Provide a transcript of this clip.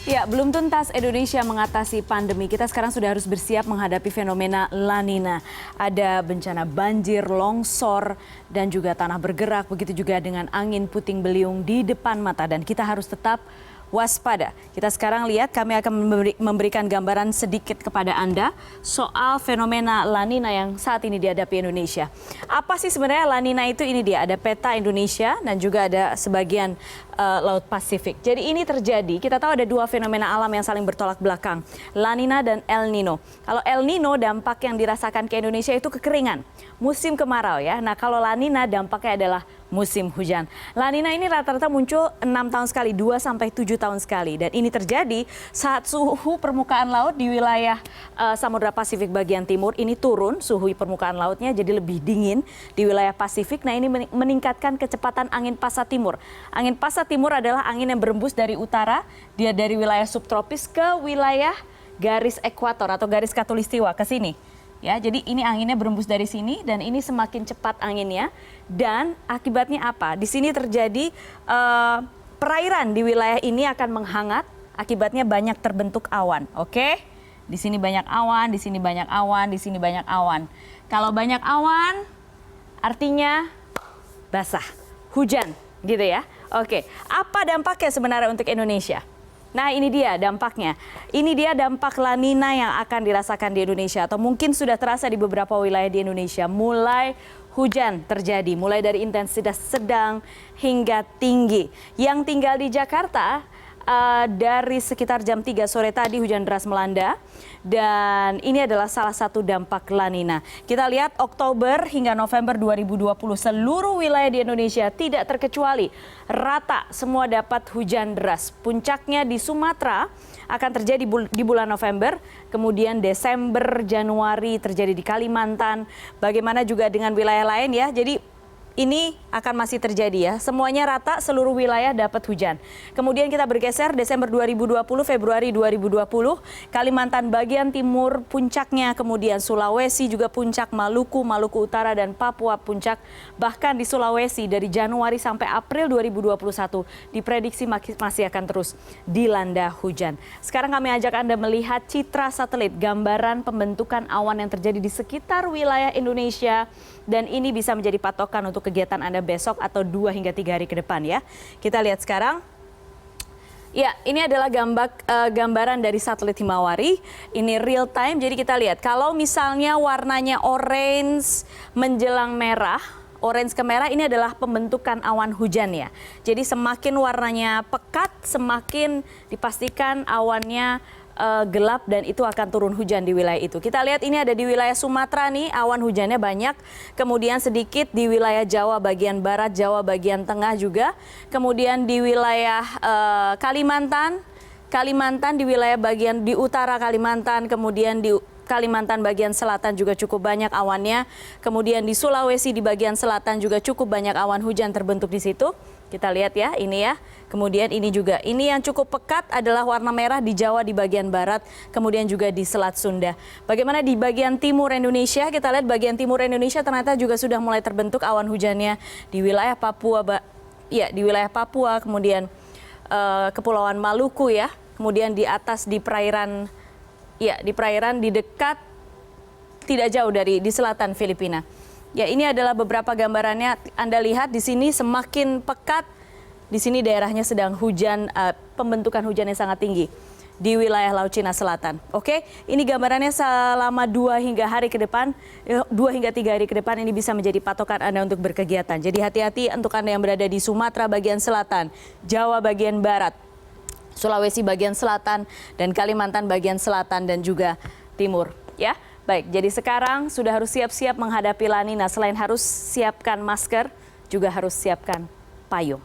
Ya, belum tuntas Indonesia mengatasi pandemi. Kita sekarang sudah harus bersiap menghadapi fenomena La Nina. Ada bencana banjir, longsor, dan juga tanah bergerak. Begitu juga dengan angin puting beliung di depan mata. Dan kita harus tetap waspada. Kita sekarang lihat, kami akan memberikan gambaran sedikit kepada Anda soal fenomena La Nina yang saat ini dihadapi Indonesia. Apa sih sebenarnya La Nina itu? Ini dia, ada peta Indonesia dan juga ada sebagian Laut Pasifik. Jadi ini terjadi, kita tahu ada dua fenomena alam yang saling bertolak belakang, La Nina dan El Nino. Kalau El Nino dampak yang dirasakan ke Indonesia itu kekeringan, musim kemarau ya. Nah kalau La Nina dampaknya adalah musim hujan. La Nina ini rata-rata muncul 6 tahun sekali, 2 sampai 7 tahun sekali. Dan ini terjadi saat suhu permukaan laut di wilayah Samudra Pasifik bagian timur ini turun, suhu permukaan lautnya jadi lebih dingin di wilayah Pasifik. Nah ini meningkatkan kecepatan angin pasat timur. Angin pasat timur adalah angin yang berembus dari utara, dia dari wilayah subtropis ke wilayah garis ekuator atau garis khatulistiwa ke sini. Ya, jadi ini anginnya berembus dari sini dan ini semakin cepat anginnya dan akibatnya apa? Di sini terjadi perairan di wilayah ini akan menghangat, akibatnya banyak terbentuk awan. Oke? Di sini banyak awan, di sini banyak awan, di sini banyak awan. Kalau banyak awan artinya basah, hujan, gitu ya. Oke, apa dampaknya sebenarnya untuk Indonesia? Nah ini dia dampaknya. Ini dia dampak La Nina yang akan dirasakan di Indonesia atau mungkin sudah terasa di beberapa wilayah di Indonesia. Mulai hujan terjadi, mulai dari intensitas sedang hingga tinggi. Yang tinggal di Jakarta dari sekitar jam 3 sore tadi hujan deras melanda dan ini adalah salah satu dampak La Nina. Kita lihat Oktober hingga November 2020 seluruh wilayah di Indonesia tidak terkecuali rata semua dapat hujan deras. Puncaknya di Sumatera akan terjadi di bulan November, kemudian Desember, Januari terjadi di Kalimantan. Bagaimana juga dengan wilayah lain ya. Jadi ini akan masih terjadi ya, semuanya rata, seluruh wilayah dapat hujan. Kemudian kita bergeser Desember 2020, Februari 2020, Kalimantan bagian timur puncaknya, kemudian Sulawesi juga puncak, Maluku, Maluku Utara dan Papua puncak. Bahkan di Sulawesi dari Januari sampai April 2021 diprediksi masih akan terus dilanda hujan. Sekarang kami ajak Anda melihat citra satelit, gambaran pembentukan awan yang terjadi di sekitar wilayah Indonesia dan ini bisa menjadi patokan untuk kegiatan Anda besok atau 2 hingga 3 hari ke depan ya. Kita lihat sekarang. Ya, ini adalah gambaran dari satelit Himawari. Ini real time, jadi kita lihat. Kalau misalnya warnanya orange menjelang merah, orange ke merah ini adalah pembentukan awan hujan ya. Jadi semakin warnanya pekat, semakin dipastikan awannya gelap dan itu akan turun hujan di wilayah itu. Kita lihat ini ada di wilayah Sumatera nih, awan hujannya banyak. Kemudian sedikit di wilayah Jawa bagian barat, Jawa bagian tengah juga. Kemudian di wilayah Kalimantan di wilayah bagian di utara Kalimantan, kemudian di Kalimantan bagian selatan juga cukup banyak awannya. Kemudian di Sulawesi di bagian selatan juga cukup banyak awan hujan terbentuk di situ. Kita lihat ya, ini ya. Kemudian ini juga, ini yang cukup pekat adalah warna merah di Jawa di bagian barat, kemudian juga di Selat Sunda. Bagaimana di bagian timur Indonesia? Kita lihat bagian timur Indonesia ternyata juga sudah mulai terbentuk awan hujannya di wilayah Papua, di wilayah Papua, kemudian Kepulauan Maluku ya, kemudian di atas di perairan, di perairan di dekat tidak jauh dari di selatan Filipina. Ya, ini adalah beberapa gambarannya. Anda lihat di sini semakin pekat, di sini daerahnya sedang hujan, pembentukan hujan yang sangat tinggi di wilayah Laut Cina Selatan. Oke, ini gambarannya selama 2 hingga 3 hari ke depan ini bisa menjadi patokan Anda untuk berkegiatan. Jadi hati-hati untuk Anda yang berada di Sumatera bagian selatan, Jawa bagian barat, Sulawesi bagian selatan, dan Kalimantan bagian selatan dan juga timur. Ya. Baik, jadi sekarang sudah harus siap-siap menghadapi La Nina. Selain harus siapkan masker, juga harus siapkan payung.